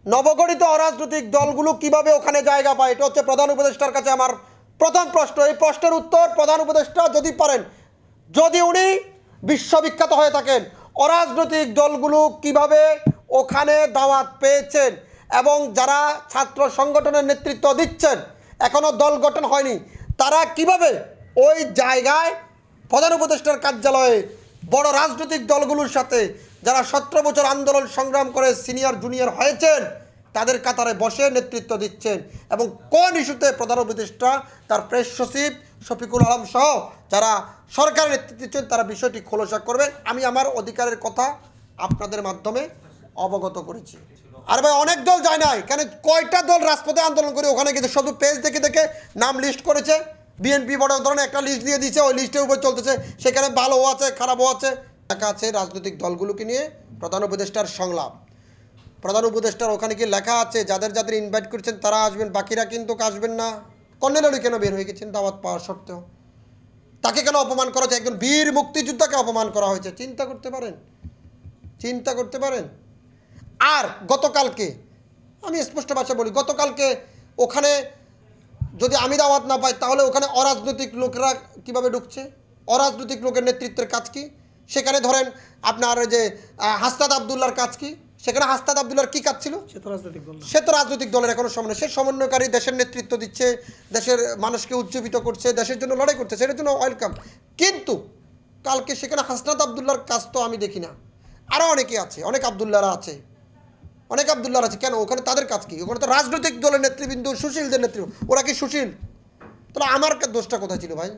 নবগঠিত অরাজনৈতিক দলগুলো কিভাবে ওখানে জায়গা পায়, এটা হচ্ছে প্রধান উপদেষ্টার কাছে আমার প্রথম প্রশ্ন। এই প্রশ্নের উত্তর প্রধান উপদেষ্টা যদি পারেন, যদি উনি বিশ্ববিখ্যাত হয়ে থাকেন, অরাজনৈতিক দলগুলো কিভাবে ওখানে দাওয়াত পেয়েছেন এবং যারা ছাত্র সংগঠনের নেতৃত্ব দিচ্ছেন, এখনও দল গঠন হয়নি, তারা কিভাবে ওই জায়গায় প্রধান উপদেষ্টার কার্যালয়ে বড় রাজনৈতিক দলগুলোর সাথে যারা 17 বছর আন্দোলন সংগ্রাম করে সিনিয়র জুনিয়র হয়েছেন তাদের কাতারে বসে নেতৃত্ব দিচ্ছেন, এবং কোন ইস্যুতে প্রধান উপদেষ্টা তার প্রেস সচিব শফিকুল আলম সহ যারা সরকারের নেতৃত্ব দিচ্ছেন তারা বিষয়টি খোলসা করবেন। আমি আমার অধিকারের কথা আপনাদের মাধ্যমে অবগত করেছি। আর ভাই অনেক দল যায় নাই, কেন কয়টা দল রাজপথে আন্দোলন করে ওখানে গেছে, শুধু পেজ দেখে দেখে নাম লিস্ট করেছে। বিএনপি বড় ধরনের একটা লিস্ট দিয়ে দিয়েছে, ওই লিস্টের উপর চলতেছে, সেখানে ভালোও আছে খারাপও আছে। লেখা আছে রাজনৈতিক দলগুলোকে নিয়ে প্রধান উপদেষ্টার সংলাপ। প্রধান উপদেষ্টার ওখানে কি লেখা আছে যাদের যাদের ইনভাইট করছেন তারা আসবেন, বাকিরা কিন্তু আসবেন না। কর্নেল আলী কেন বের হয়ে গেছেন দাওয়াত পাওয়ার সত্ত্বেও? তাকে কেন অপমান করা হয়েছে? একজন বীর মুক্তিযোদ্ধাকে অপমান করা হয়েছে। চিন্তা করতে পারেন, চিন্তা করতে পারেন। আর গতকালকে আমি স্পষ্ট ভাষা বলি, গতকালকে ওখানে যদি আমি দাওয়াত না পাই তাহলে ওখানে অরাজনৈতিক লোকেরা কিভাবে ঢুকছে? অরাজনৈতিক লোকের নেতৃত্বের কাজ কি? সেখানে ধরেন আপনার যে হাসনাত আবদুল্লাহর কাজ কি? সেখানে হাসনাত আবদুল্লাহর কী কাজ ছিল? সে তো রাজনৈতিক দলের এখনো সমন্বয়, সে সমন্বয়কারী, দেশের নেতৃত্ব দিচ্ছে, দেশের মানুষকে উজ্জীবিত করছে, দেশের জন্য লড়াই করছে, সেটার জন্য ওয়েলকাম। কিন্তু কালকে সেখানে হাসনাত আবদুল্লাহর কাজ তো আমি দেখি না। আরও অনেকে আছে, অনেক আবদুল্লাহরা আছে, অনেক আবদুল্লাহর আছে। কেন ওখানে তাদের কাজ কি? ওখানে তো রাজনৈতিক দলের নেতৃবৃন্দ, সুশীলদের নেতৃত্ব, ওরা কি সুশীল? তাহলে আমার দোষটা কোথায় ছিল ভাই?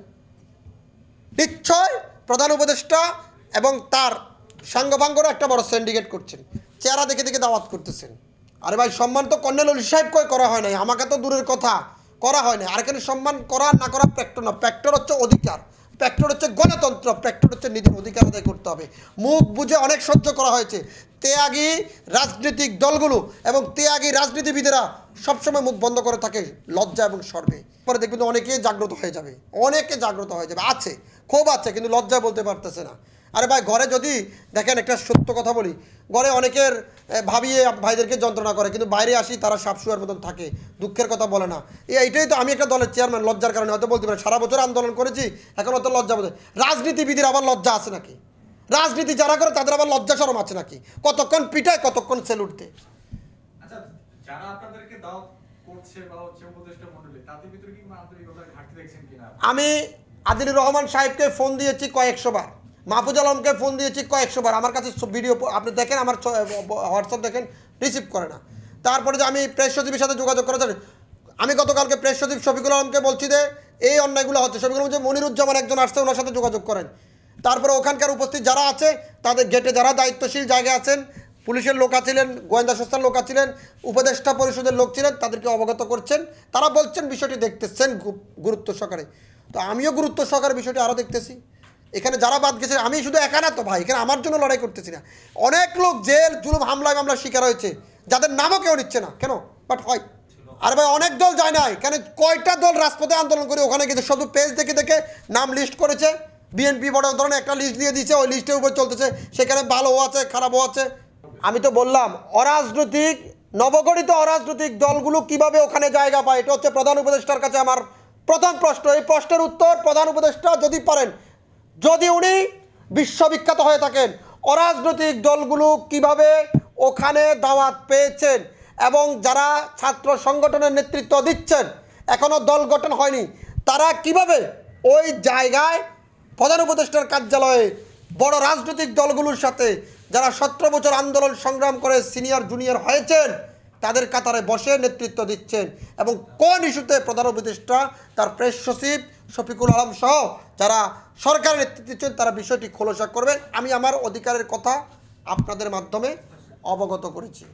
নিশ্চয় প্রধান উপদেষ্টা এবং তার সাঙ্গভাঙ্গরা একটা বড় সিন্ডিকেট করছেন, চেহারা দেখে দেখে দাওয়াত করতেছেন। আরে ভাই সম্মান তো কর্নেল আলী সাহেব করা হয় নাই, আমাকে তো দূরের কথা করা হয় না। আর এখানে সম্মান করা না করা প্র্যাক্টর না, প্র্যাক্টর হচ্ছে অধিকার, প্র্যাক্টর হচ্ছে গণতন্ত্র, প্র্যাক্টর হচ্ছে নিজের অধিকার আদায় করতে হবে। মুখ বুঝে অনেক সহ্য করা হয়েছে। ত্যাগী রাজনৈতিক দলগুলো এবং ত্যাগী রাজনীতিবিদেরা সবসময় মুখ বন্ধ করে থাকে লজ্জা এবং শর্মে। পরে দেখবেন অনেকে জাগ্রত হয়ে যাবে, অনেকে জাগ্রত হয়ে যাবে, আছে ক্ষোভ আছে, কিন্তু লজ্জা বলতে পারতেছে না। আরে ভাই ঘরে যদি দেখেন, একটা সত্য কথা বলি, ঘরে অনেকের ভাবিয়ে ভাইদেরকে যন্ত্রণা করে, কিন্তু বাইরে আসি তারা সাপশুয়ার মতন থাকে, দুঃখের কথা বলে না। এইটাই তো আমি একটা দলের চেয়ারম্যান, লজ্জার কারণে হয়তো বলতে পারি সারা বছর আন্দোলন করেছি, এখন হয়তো লজ্জা বলতে। রাজনীতিবিদের আবার লজ্জা আছে নাকি? রাজনীতি যারা করে তাদের আবার লজ্জা শরম আছে নাকি? কতক্ষণ পিটায়, কতক্ষণ সেলুট দেয়। আচ্ছা, যারা আপনাদেরকে দাওয়াত করছে বা হচ্ছে উপদেষ্টা মণ্ডলী, তাদের ভিতরে কি আন্তরিকতার ঘাটতি দেখছেন কিনা? আমি আদিলুর রহমান সাহেবকে ফোন দিয়েছি কয়েকশো বার, মাহফুজ আলমকে ফোন দিয়েছি কয়েকশো বার। আমার কাছে ভিডিও আপনি দেখেন, আমার হোয়াটসঅ্যাপ দেখেন, রিসিভ করে না। তারপরে যে আমি প্রেস সচিবের সাথে যোগাযোগ করা যাবে, আমি গতকালকে প্রেস সচিব শফিকুল আলমকে বলছি যে এই অন্যায়গুলো হচ্ছে। শফিকুল আলম যে মনিরুজ্জামান একজন আসছে, ওনার সাথে যোগাযোগ করেন। তারপরে ওখানকার উপস্থিত যারা আছে তাদের গেটে যারা দায়িত্বশীল জায়গায় আছেন, পুলিশের লোক আছিলেন, গোয়েন্দা সংস্থার লোক আছিলেন, উপদেষ্টা পরিষদের লোক ছিলেন, তাদেরকে অবগত করছেন। তারা বলছেন বিষয়টি দেখতেছেন গুরুত্ব সহকারে। তো আমিও গুরুত্ব সহকারে বিষয়টি আরও দেখতেছি। এখানে যারা বাদ গেছে, আমি শুধু একা না তো ভাই, এখানে আমার জন্য লড়াই করতেছি না। অনেক লোক জেল জুলুম হামলায় মামলার শিকার হয়েছে, যাদের নামও কেউ নিচ্ছে না, কেন? বাট হয়। আর ভাই অনেক দল যায় নাই, কেন কয়টা দল রাজপথে আন্দোলন করে ওখানে গেছে, শুধু পেজ দেখে দেখে নাম লিস্ট করেছে। বিএনপি বড় ধরনের একটা লিস্ট দিয়ে দিয়েছে, ওই লিস্টের উপর চলতেছে, সেখানে ভালোও আছে খারাপও আছে। আমি তো বললাম অরাজনৈতিক নবগঠিত অরাজনৈতিক দলগুলো কিভাবে ওখানে জায়গা পায়, এটা হচ্ছে প্রধান উপদেষ্টার কাছে আমার প্রথম প্রশ্ন। এই প্রশ্নের উত্তর প্রধান উপদেষ্টা যদি পারেন, যদি উনি বিশ্ববিখ্যাত হয়ে থাকেন, অরাজনৈতিক দলগুলো কিভাবে ওখানে দাওয়াত পেয়েছেন এবং যারা ছাত্র সংগঠনের নেতৃত্ব দিচ্ছেন, এখনও দল গঠন হয়নি, তারা কিভাবে ওই জায়গায় প্রধান উপদেষ্টার কার্যালয়ে বড় রাজনৈতিক দলগুলোর সাথে যারা 17 বছর আন্দোলন সংগ্রাম করে সিনিয়র জুনিয়র হয়েছেন তাদের কাতারে বসে নেতৃত্ব দিচ্ছেন, এবং কোন ইস্যুতে প্রধান উপদেষ্টা তার প্রেস সচিব শফিকুল আলম সহ যারা সরকারের নেতৃত্ব দিচ্ছেন তারা বিষয়টি খোলসা করবেন। আমি আমার অধিকারের কথা আপনাদের মাধ্যমে অবগত করেছি।